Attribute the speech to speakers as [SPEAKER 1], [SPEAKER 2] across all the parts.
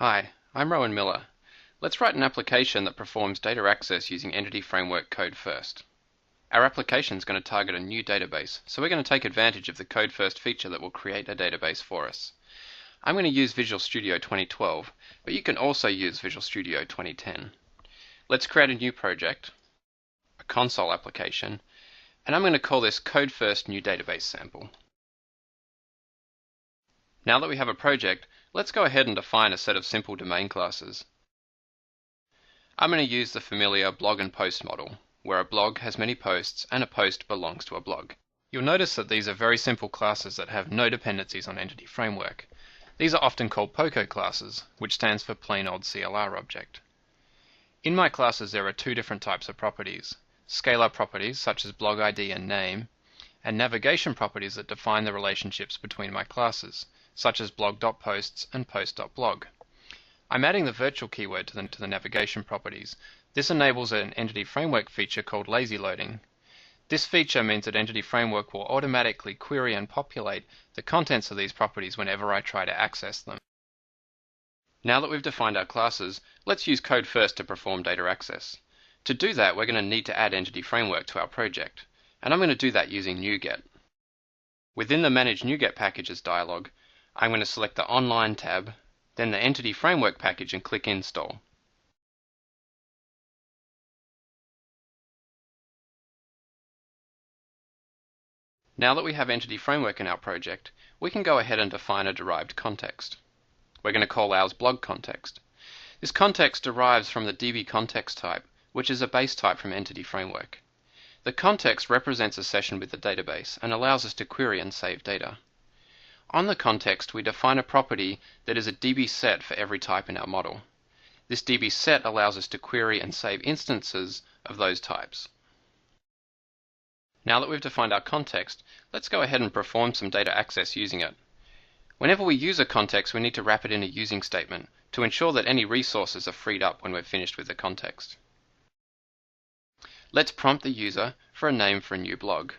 [SPEAKER 1] Hi, I'm Rowan Miller. Let's write an application that performs data access using Entity Framework Code First. Our application is going to target a new database, so we're going to take advantage of the Code First feature that will create a database for us. I'm going to use Visual Studio 2012, but you can also use Visual Studio 2010. Let's create a new project, a console application, and I'm going to call this CodeFirstNewDatabase sample. Now that we have a project, let's go ahead and define a set of simple domain classes. I'm going to use the familiar blog and post model, where a blog has many posts and a post belongs to a blog. You'll notice that these are very simple classes that have no dependencies on Entity Framework. These are often called POCO classes, which stands for Plain Old CLR Object. In my classes there are two different types of properties: scalar properties such as blog ID and name, and navigation properties that define the relationships between my classes, such as blog.posts and post.blog. I'm adding the virtual keyword to the navigation properties. This enables an Entity Framework feature called lazy loading. This feature means that Entity Framework will automatically query and populate the contents of these properties whenever I try to access them. Now that we've defined our classes, let's use Code First to perform data access. To do that, we're going to need to add Entity Framework to our project, and I'm going to do that using NuGet. Within the Manage NuGet Packages dialog, I'm going to select the Online tab, then the Entity Framework package and click Install. Now that we have Entity Framework in our project, we can go ahead and define a derived context. We're going to call ours blog context. This context derives from the DB context type, which is a base type from Entity Framework. The context represents a session with the database and allows us to query and save data. On the context, we define a property that is a DB set for every type in our model. This DB set allows us to query and save instances of those types. Now that we've defined our context, let's go ahead and perform some data access using it. Whenever we use a context, we need to wrap it in a using statement to ensure that any resources are freed up when we're finished with the context. Let's prompt the user for a name for a new blog.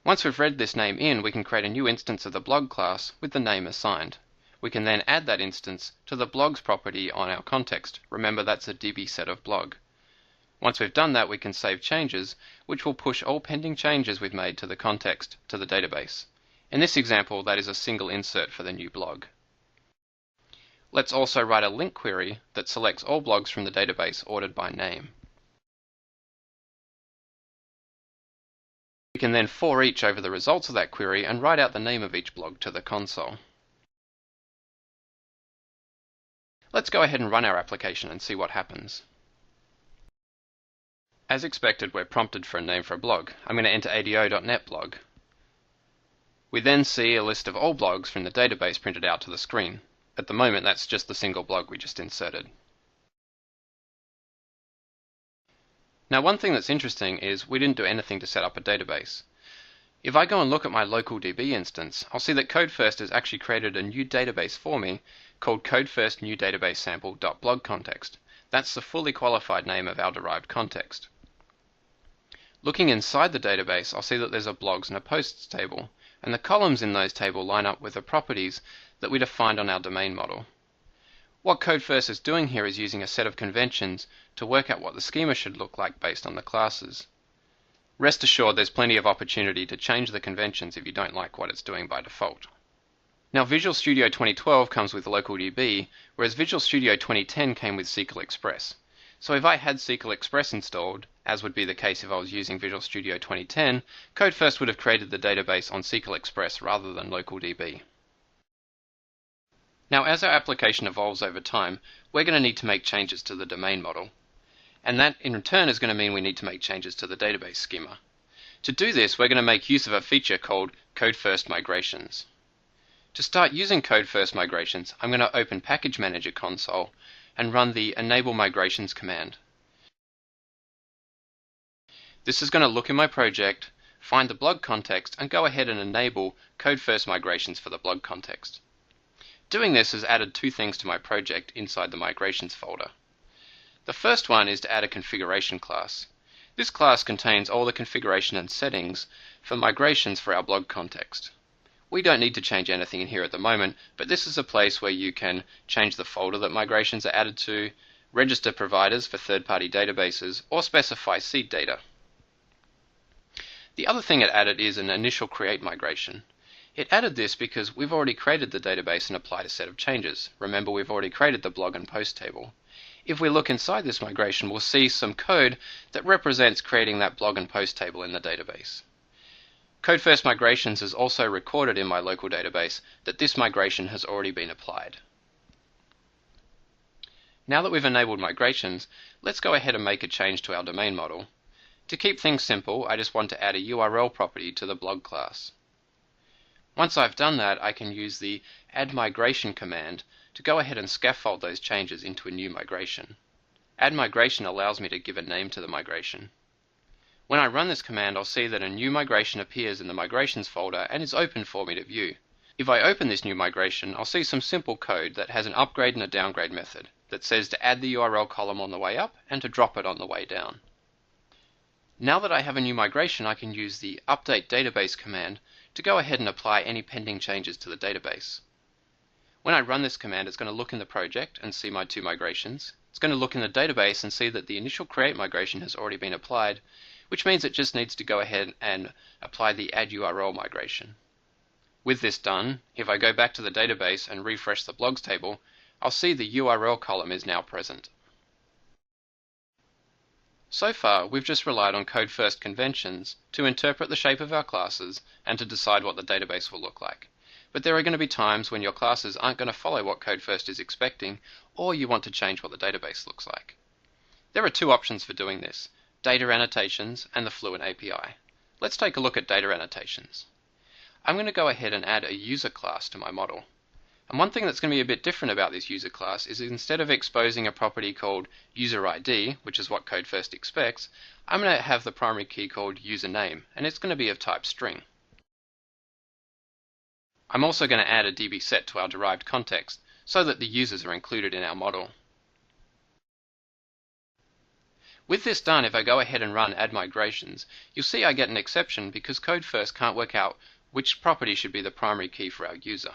[SPEAKER 1] Once we've read this name in, we can create a new instance of the blog class with the name assigned. We can then add that instance to the blogs property on our context. Remember, that's a DB set of blog. Once we've done that, we can save changes, which will push all pending changes we've made to the context to the database. In this example, that is a single insert for the new blog. Let's also write a link query that selects all blogs from the database ordered by name. We can then for each over the results of that query and write out the name of each blog to the console. Let's go ahead and run our application and see what happens. As expected, we're prompted for a name for a blog. I'm going to enter ado.net blog. We then see a list of all blogs from the database printed out to the screen. At the moment, that's just the single blog we just inserted. Now, one thing that's interesting is we didn't do anything to set up a database. If I go and look at my local DB instance, I'll see that CodeFirst has actually created a new database for me called CodeFirstNewDatabase sample.blog context. That's the fully qualified name of our derived context. Looking inside the database, I'll see that there's a blogs and a posts table, and the columns in those tables line up with the properties that we defined on our domain model. What CodeFirst is doing here is using a set of conventions to work out what the schema should look like based on the classes. Rest assured, there's plenty of opportunity to change the conventions if you don't like what it's doing by default. Now, Visual Studio 2012 comes with LocalDB, whereas Visual Studio 2010 came with SQL Express. So if I had SQL Express installed, as would be the case if I was using Visual Studio 2010, CodeFirst would have created the database on SQL Express rather than LocalDB. Now, as our application evolves over time, we're going to need to make changes to the domain model. And that, in return, is going to mean we need to make changes to the database schema. To do this, we're going to make use of a feature called CodeFirst Migrations. To start using CodeFirst Migrations, I'm going to open Package Manager console and run the Enable Migrations command. This is going to look in my project, find the blog context, and go ahead and enable CodeFirst Migrations for the blog context. Doing this has added two things to my project inside the Migrations folder. The first one is to add a configuration class. This class contains all the configuration and settings for migrations for our blog context. We don't need to change anything in here at the moment, but this is a place where you can change the folder that migrations are added to, register providers for third-party databases, or specify seed data. The other thing it added is an initial create migration. It added this because we've already created the database and applied a set of changes. Remember, we've already created the blog and post table. If we look inside this migration, we'll see some code that represents creating that blog and post table in the database. CodeFirstMigrations has also recorded in my local database that this migration has already been applied. Now that we've enabled migrations, let's go ahead and make a change to our domain model. To keep things simple, I just want to add a URL property to the blog class. Once I've done that, I can use the add migration command to go ahead and scaffold those changes into a new migration. Add migration allows me to give a name to the migration. When I run this command, I'll see that a new migration appears in the migrations folder and is open for me to view. If I open this new migration, I'll see some simple code that has an upgrade and a downgrade method that says to add the URL column on the way up and to drop it on the way down. Now that I have a new migration, I can use the update database command to go ahead and apply any pending changes to the database. When I run this command, it's going to look in the project and see my two migrations. It's going to look in the database and see that the initial create migration has already been applied, which means it just needs to go ahead and apply the add URL migration. With this done, if I go back to the database and refresh the blogs table, I'll see the URL column is now present. So far, we've just relied on CodeFirst conventions to interpret the shape of our classes and to decide what the database will look like. But there are going to be times when your classes aren't going to follow what CodeFirst is expecting, or you want to change what the database looks like. There are two options for doing this: data annotations and the Fluent API. Let's take a look at data annotations. I'm going to go ahead and add a user class to my model. And one thing that's going to be a bit different about this user class is instead of exposing a property called user ID, which is what CodeFirst expects, I'm going to have the primary key called username, and it's going to be of type string. I'm also going to add a DB set to our derived context so that the users are included in our model. With this done, if I go ahead and run add migrations, you'll see I get an exception because CodeFirst can't work out which property should be the primary key for our user.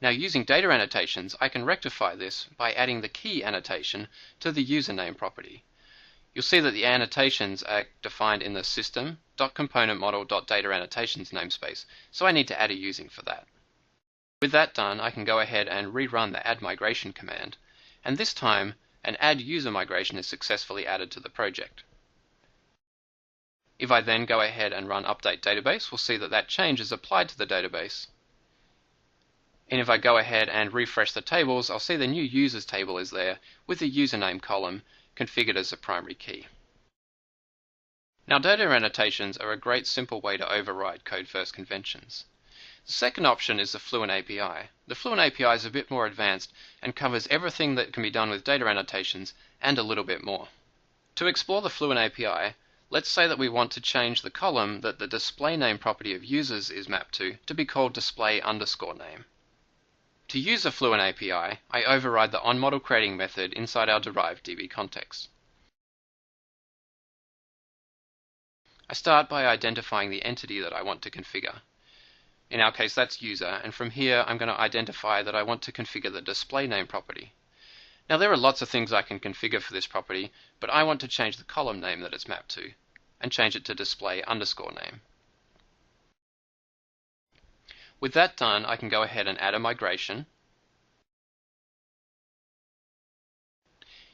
[SPEAKER 1] Now, using data annotations, I can rectify this by adding the key annotation to the username property. You'll see that the annotations are defined in the system.componentModel.dataAnnotations namespace, so I need to add a using for that. With that done, I can go ahead and rerun the add migration command, and this time an add user migration is successfully added to the project. If I then go ahead and run update database, we'll see that that change is applied to the database. And if I go ahead and refresh the tables, I'll see the new users table is there with the username column configured as a primary key. Now, data annotations are a great simple way to override CodeFirst conventions. The second option is the Fluent API. The Fluent API is a bit more advanced and covers everything that can be done with data annotations and a little bit more. To explore the Fluent API, let's say that we want to change the column that the display name property of users is mapped to be called display_name. To use the Fluent API, I override the onModelCreating method inside our derived DB context. I start by identifying the entity that I want to configure. In our case, that's user, and from here I'm going to identify that I want to configure the display name property. Now, there are lots of things I can configure for this property, but I want to change the column name that it's mapped to, and change it to display_name. With that done, I can go ahead and add a migration.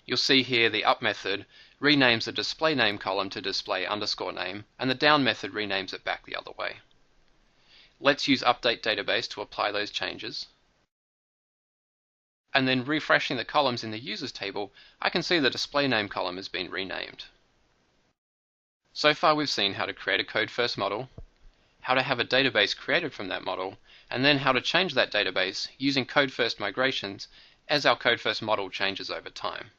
[SPEAKER 1] You'll see here the up method renames the display name column to display_name, and the down method renames it back the other way. Let's use update database to apply those changes. And then refreshing the columns in the users table, I can see the display name column has been renamed. So far, we've seen how to create a CodeFirst model, how to have a database created from that model, and then how to change that database using CodeFirst migrations as our CodeFirst model changes over time.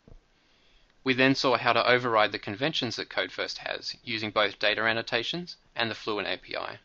[SPEAKER 1] We then saw how to override the conventions that CodeFirst has using both data annotations and the Fluent API.